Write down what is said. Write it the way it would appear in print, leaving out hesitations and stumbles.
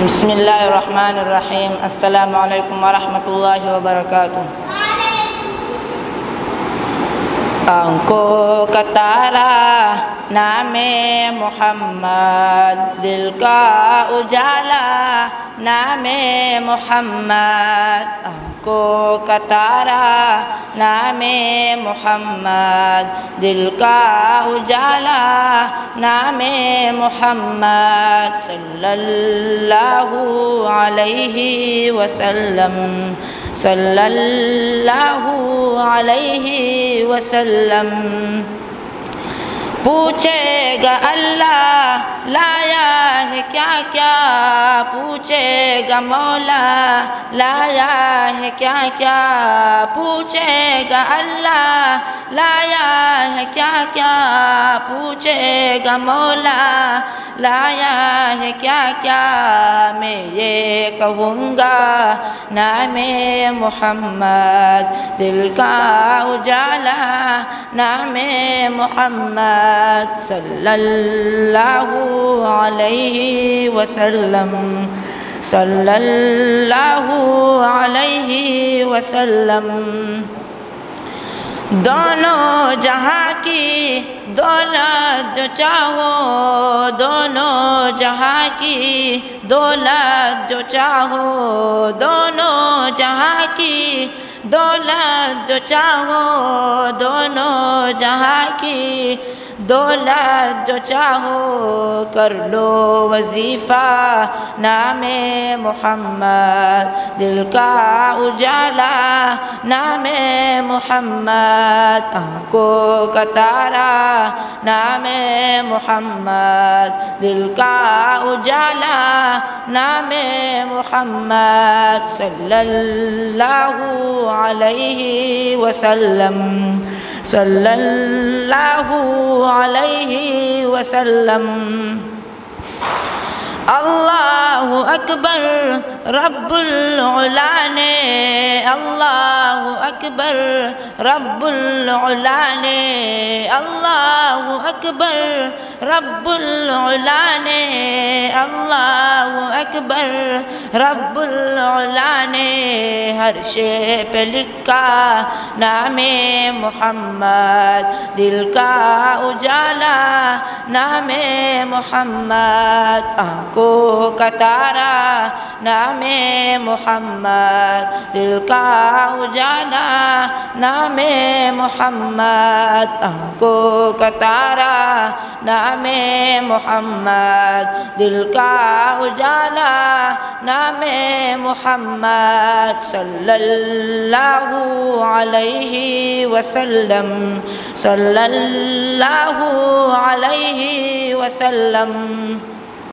بسم اللہ الرحمن الرحیم۔ السلام علیکم ورحمۃ اللہ وبرکاتہ۔ آنکھوں کا تارا نام محمد، دل کا اجالا نام محمد۔ آنکھوں کا تارا نام محمد، دل کا اجالا نام محمد، صلی اللہ علیہ وسلم، صلی اللہ علیہ وسلم۔ پوچھے گا اللہ لایا ہے کیا کیا، پوچھے گا مولا لایا ہے کیا کیا، پوچھے گا اللہ لایا ہے کیا کیا، پوچھے گا مولا لایا ہے کیا کیا۔ میں یہ کہوں گا نام محمد، دل کا اجالا نام محمد، صلی اللہ علیہ وسلم، صلی اللہ علیہ وسلم۔ دونوں جہاں کی دولت جو چاہو، دونوں جہاں کی دولت جو چاہو، دونوں جہاں کی دولت جو چاہو، دونوں جہاں کی دولت جو چاہو، کر لو وظیفہ نام محمد، دل کا اجالا نام محمد۔ آنکھوں کا تارا نام محمد، دل کا اجالا نام محمد، صلی اللہ علیہ وسلم، صلی اللہ علیہ وسلم۔ اللہ اکبر رب العلا نے، اللہ اکبر رب العلا نے، اللہ اکبر رب العلا نے، اللہ اکبر رب العلا نے، ہر شے پہ لکھا نام محمد، دل کا اجالا نام محمد۔ آنکھوں کا تارا نام محمد، دل کا اجالا نام محمد۔ آنکھوں کا تارا نام محمد، دل کا اجالا نام محمد، صلی اللہ علیہ وسلم، صلی اللہ علیہ وسلم۔